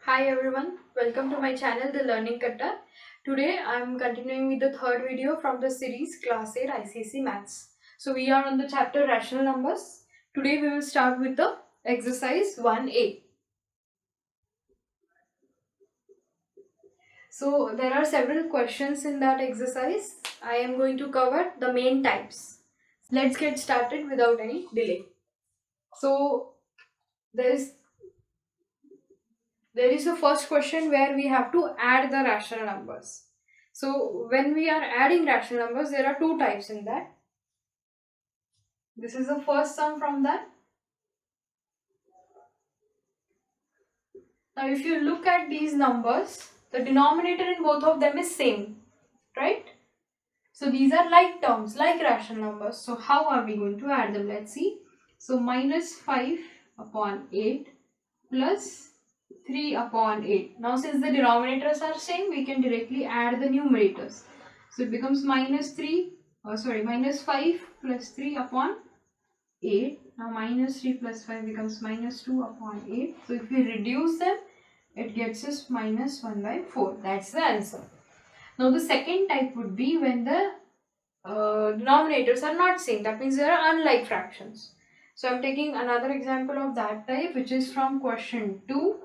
Hi everyone, welcome to my channel The Learning Katta. Today I am continuing with the third video from the series Class 8 ICSE Maths. So we are on the chapter Rational Numbers. Today we will start with the exercise 1A. So there are several questions in that exercise. I am going to cover the main types. Let's get started without any delay. So there is the first question where we have to add the rational numbers. So when we are adding rational numbers, there are two types in that. This is the first sum from that. Now if you look at these numbers, the denominator in both of them is same, right? So these are like terms, like rational numbers. So how are we going to add them? Let's see. So minus 5 upon 8 plus 3 upon 8. Now since the denominators are same, we can directly add the numerators. So it becomes minus 5 plus 3 upon 8. Now minus 3 plus 5 becomes minus 2 upon 8. So if we reduce them, it gets us minus 1 by 4. That's the answer. Now the second type would be when the denominators are not same. That means they are unlike fractions. So I'm taking another example of that type, which is from question 2.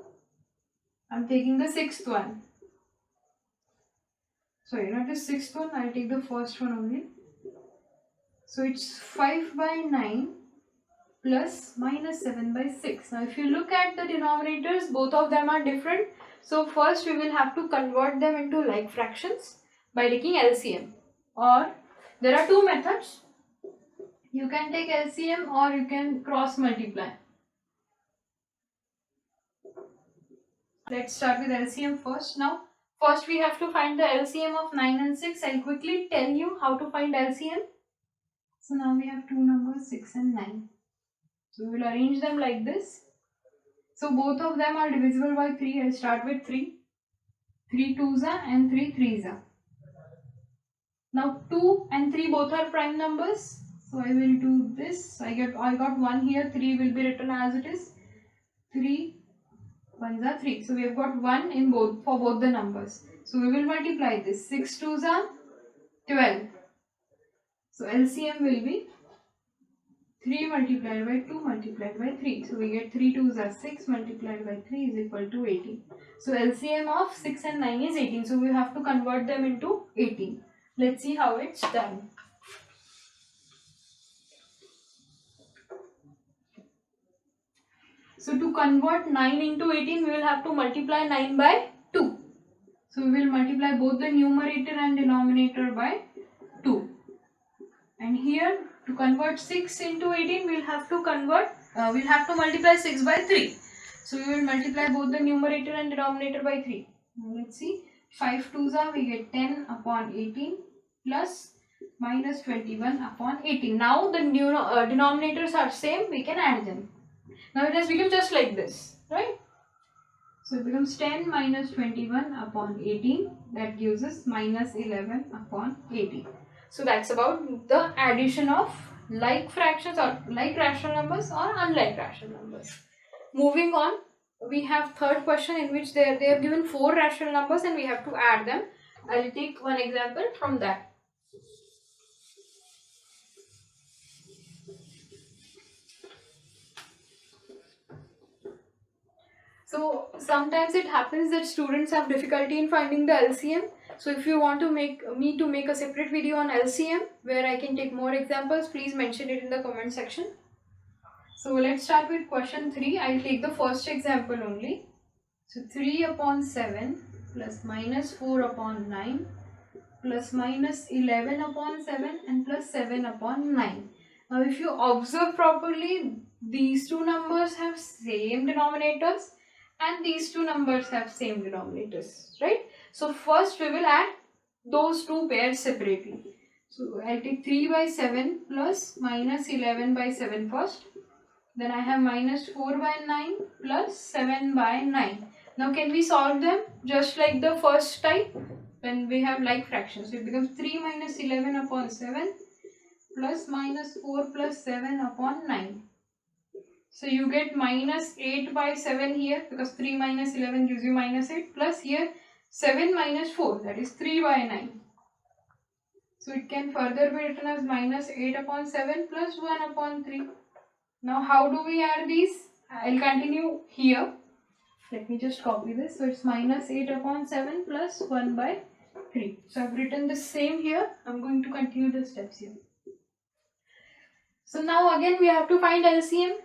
I'm taking the sixth one. Sorry, not the sixth one. I'll take the first one only. So it's 5 by 9 plus minus 7 by 6. Now if you look at the denominators, both of them are different. So first we will have to convert them into like fractions by taking LCM. Or there are two methods. You can take LCM or you can cross multiply. Let's start with LCM first. Now first we have to find the LCM of 9 and 6. I'll quickly tell you how to find LCM. So now we have two numbers 6 and 9. So we will arrange them like this. So both of them are divisible by 3. I'll start with 3. 3 2s and 3 3s. Now 2 and 3 both are prime numbers. So I will do this. I got 1 here. 3 will be written as it is. 3 1s are 3. So we have got 1 in both for both the numbers. So we will multiply this. 6 2s are 12. So LCM will be 3 multiplied by 2 multiplied by 3. So we get 3 2s are 6 multiplied by 3 is equal to 18. So LCM of 6 and 9 is 18. So we have to convert them into 18. Let's see how it's done. So to convert 9 into 18, we will have to multiply 9 by 2. So we will multiply both the numerator and denominator by 2. And here to convert 6 into 18, we'll have to multiply 6 by 3. So we will multiply both the numerator and denominator by 3. Now let's see. 5 2s are, we get 10 upon 18 plus minus 21 upon 18. Now the denominators are same, we can add them. Now it has become just like this, right? So it becomes 10 minus 21 upon 18. That gives us minus 11 upon 18. So that's about the addition of like fractions or like rational numbers or unlike rational numbers. Moving on, we have third question in which they have given 4 rational numbers and we have to add them. I will take one example from that. So sometimes it happens that students have difficulty in finding the LCM. So if you want to make a separate video on LCM where I can take more examples, please mention it in the comment section. So let's start with question 3. I'll take the first example only. So 3 upon 7 plus minus 4 upon 9 plus minus 11 upon 7 and plus 7 upon 9. Now if you observe properly, these two numbers have same denominators and these two numbers have same denominators, right? So first we will add those two pairs separately. So I'll take 3 by 7 plus minus 11 by 7 first. Then I have minus 4 by 9 plus 7 by 9. Now can we solve them just like the first type when we have like fractions? So it becomes 3 minus 11 upon 7 plus minus 4 plus 7 upon 9. So you get minus 8 by 7 here, because 3 minus 11 gives you minus 8, plus here 7 minus 4, that is 3 by 9. So it can further be written as minus 8 upon 7 plus 1 upon 3. Now how do we add these? I'll continue here. Let me just copy this. So it's minus 8 upon 7 plus 1 by 3. So I've written the same here. I'm going to continue the steps here. So now again we have to find LCM.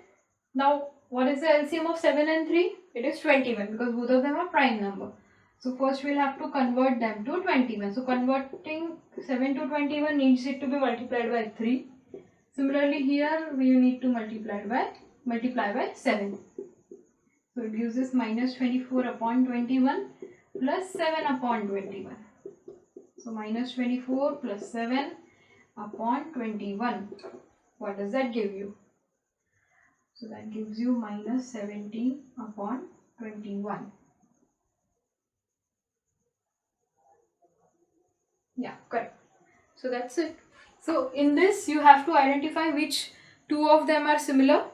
Now what is the LCM of 7 and 3? It is 21, because both of them are prime number. So first we'll have to convert them to 21. So converting 7 to 21 needs it to be multiplied by 3. Similarly here we need to multiply by 7. So it gives us minus 24 upon 21 plus 7 upon 21. So minus 24 plus 7 upon 21. What does that give you? So that gives you minus 17 upon 21. Yeah, correct. So that's it. So in this you have to identify which two of them are similar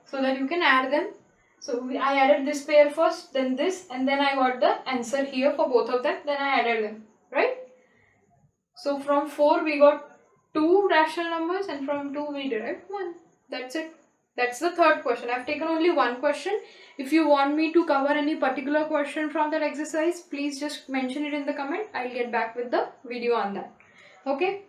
so that you can add them. So I added this pair first, then this, and then I got the answer here for both of them, then I added them, right? So from 4 we got 2 rational numbers, and from 2 we derived 1. That's it. That's the third question. I've taken only one question. If you want me to cover any particular question from that exercise, please just mention it in the comment. I'll get back with the video on that. Okay.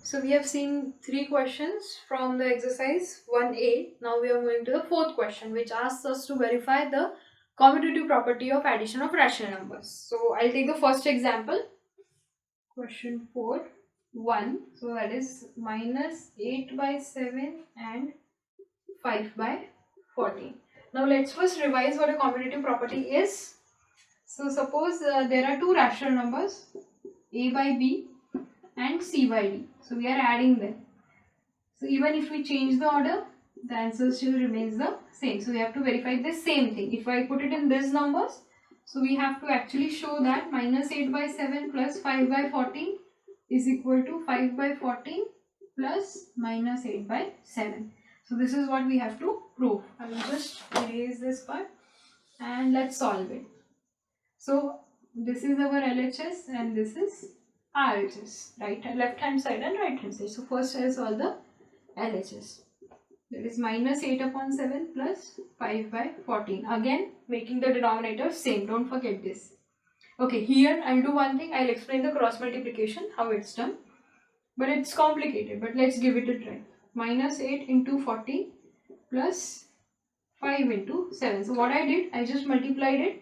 So we have seen 3 questions from the exercise 1A. Now we are moving to the fourth question, which asks us to verify the commutative property of addition of rational numbers. So I'll take the first example. Question 4.1. So that is minus 8 by 7 and 5 by 14. Now let's first revise what a commutative property is. So suppose there are two rational numbers, a by b and c by d. So we are adding them. So even if we change the order, the answer still remains the same. So we have to verify the same thing. If I put it in these numbers, so we have to actually show that minus 8 by 7 plus 5 by 14 is equal to 5 by 14 plus minus 8 by 7. So this is what we have to prove. I will just erase this part and let's solve it. So this is our LHS and this is RHS, right? Left hand side and right hand side. So first I solve the LHS. That is minus 8 upon 7 plus 5 by 14. Again making the denominator same. Don't forget this. Okay, here I'll do one thing. I'll explain the cross multiplication, how it's done. But it's complicated, but let's give it a try. Minus 8 into 14 plus 5 into 7. So what I did, I just multiplied it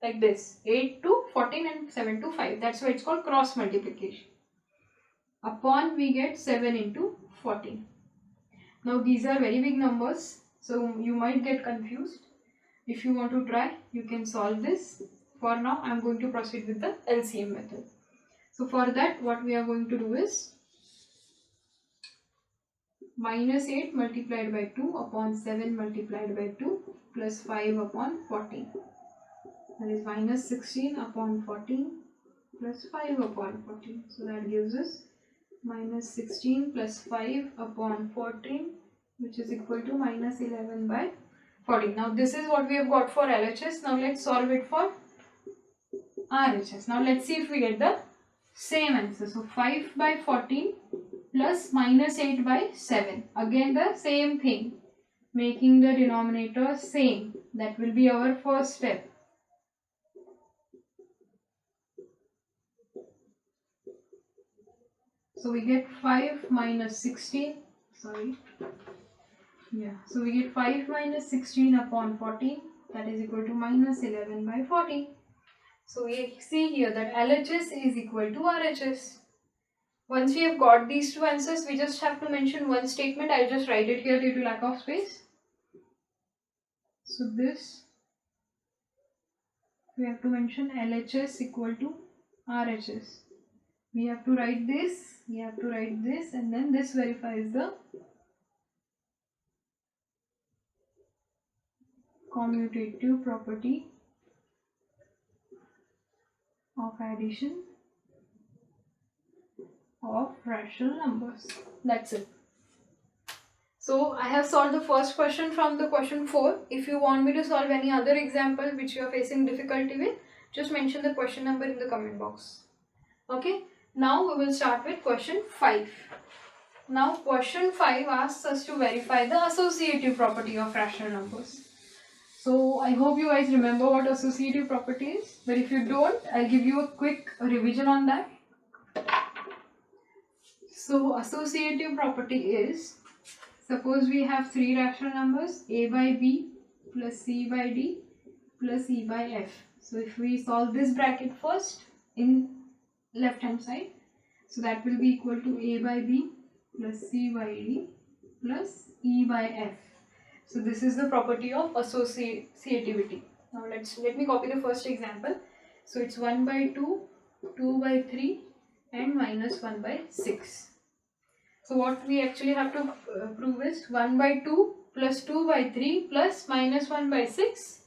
like this. 8 to 14 and 7 to 5. That's why it's called cross multiplication. Upon we get 7 into 14. Now these are very big numbers, so you might get confused. If you want to try, you can solve this. For now, I am going to proceed with the LCM method. So for that, what we are going to do is minus 8 multiplied by 2 upon 7 multiplied by 2 plus 5 upon 14. That is minus 16 upon 14 plus 5 upon 14. So that gives us minus 16 plus 5 upon 14, which is equal to minus 11 by 14. Now this is what we have got for LHS. Now let's solve it for RHS. Now let's see if we get the same answer. So 5 by 14 plus minus 8 by 7. Again the same thing. Making the denominator same. That will be our first step. So we get 5 minus 16. Sorry. Yeah. So we get 5 minus 16 upon 14. That is equal to minus 11 by 14. So we see here that LHS is equal to RHS. Once we have got these two answers, we just have to mention one statement. I'll just write it here due to lack of space. So this, we have to mention LHS equal to RHS. We have to write this, and then this verifies the commutative property of addition of rational numbers. That's it. So I have solved the first question from the question 4. If you want me to solve any other example which you are facing difficulty with, just mention the question number in the comment box. Okay, now we will start with question 5. Now question 5 asks us to verify the associative property of rational numbers. So I hope you guys remember what associative property is, but if you don't, I'll give you a quick revision on that. So associative property is, suppose we have three rational numbers a by b plus c by d plus e by f. So if we solve this bracket first in left hand side, so that will be equal to a by b plus c by d plus e by f. So this is the property of associativity. Now let me copy the first example. So it's 1 by 2, 2 by 3 and minus 1 by 6. So what we actually have to prove is 1 by 2 plus 2 by 3 plus minus 1 by 6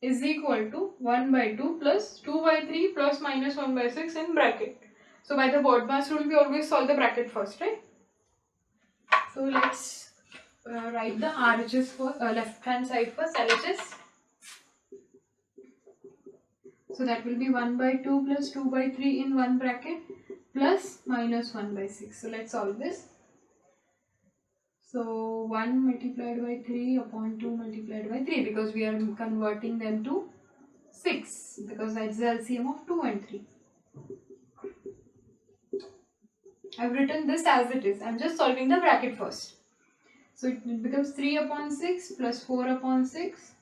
is equal to 1 by 2 plus 2 by 3 plus minus 1 by 6 in bracket. So by the BODMAS rule we always solve the bracket first, right? So let's write the RHS for left hand side first, LHS. So that will be 1 by 2 plus 2 by 3 in one bracket plus minus 1 by 6. So let's solve this. So 1 multiplied by 3 upon 2 multiplied by 3, because we are converting them to 6, because that's the LCM of 2 and 3. I've written this as it is. I'm just solving the bracket first. So it becomes 3 upon 6 plus 4 upon 6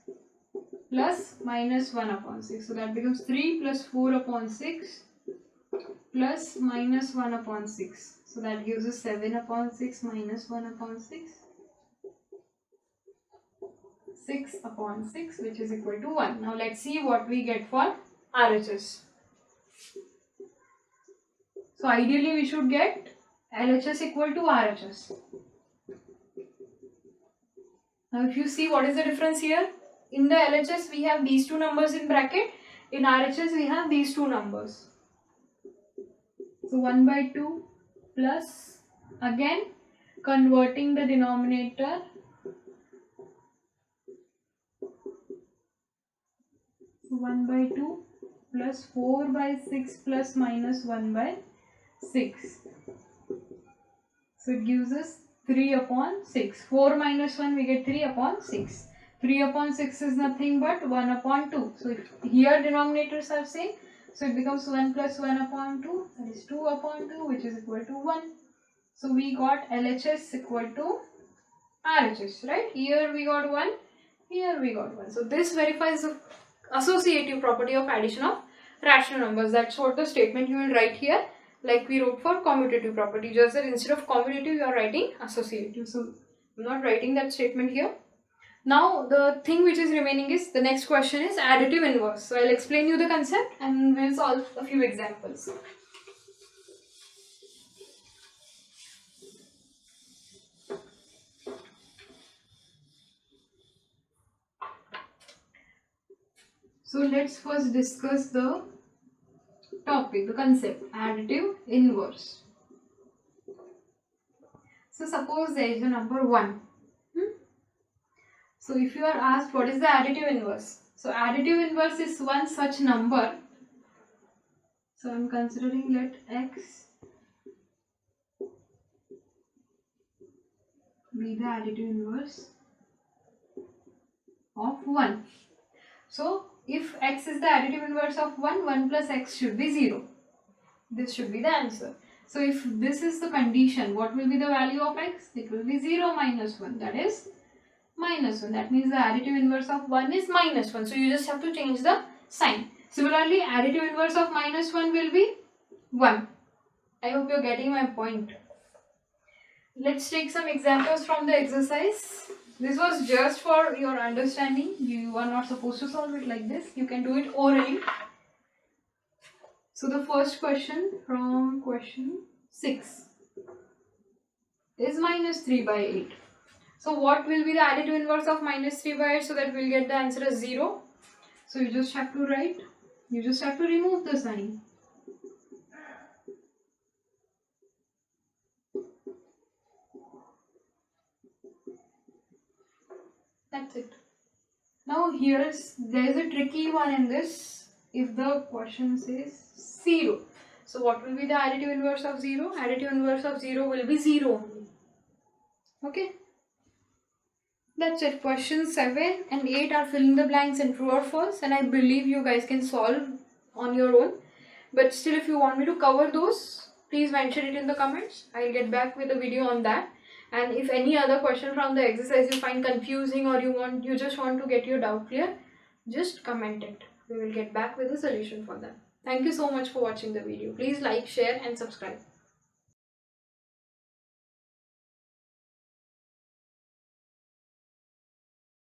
plus minus 1 upon 6. So that becomes 3 plus 4 upon 6 plus minus 1 upon 6. So that gives us 7 upon 6 minus 1 upon 6. 6 upon 6, which is equal to 1. Now let's see what we get for RHS. So ideally we should get LHS equal to RHS. Now if you see what is the difference here, in the LHS we have these two numbers in bracket, in RHS we have these two numbers. So 1 by 2 plus, again converting the denominator, so 1 by 2 plus 4 by 6 plus minus 1 by 6. So it gives us 3 upon 6. 4 minus 1 we get 3 upon 6. 3 upon 6 is nothing but 1 upon 2. So if here denominators are same, so it becomes 1 plus 1 upon 2, that is 2 upon 2, which is equal to 1. So we got LHS equal to RHS, right? Here we got 1, here we got 1. So this verifies the associative property of addition of rational numbers. That's what the statement you will write here, like we wrote for commutative property, just that instead of commutative you are writing associative. So I'm not writing that statement here. Now the thing which is remaining is, the next question is additive inverse. So I'll explain you the concept and we'll solve a few examples. So let's first discuss the topic, the concept, additive inverse. So suppose there is a number 1. So if you are asked what is the additive inverse, so additive inverse is one such number. So I am considering let x be the additive inverse of 1. So if x is the additive inverse of 1, 1 plus x should be 0. This should be the answer. So if this is the condition, what will be the value of x? It will be 0 minus 1, that is minus 1. That means the additive inverse of 1 is minus 1. So you just have to change the sign. Similarly, additive inverse of minus 1 will be 1. I hope you are getting my point. Let's take some examples from the exercise. This was just for your understanding. You are not supposed to solve it like this. You can do it orally. So the first question from question 6 is minus 3 by 8. So what will be the additive inverse of minus 3 by 8, so that we'll get the answer as 0. So you just have to write, you just have to remove the sign. That's it. Now there's a tricky one in this. If the question says 0, so what will be the additive inverse of 0? Additive inverse of 0 will be 0 only. Okay. That's it. Questions 7 and 8 are filling the blanks in true or false, and I believe you guys can solve on your own. But still, if you want me to cover those, please mention it in the comments. I'll get back with a video on that. And if any other question from the exercise you find confusing, or you just want to get your doubt clear, just comment it. We will get back with a solution for that. Thank you so much for watching the video. Please like, share and subscribe.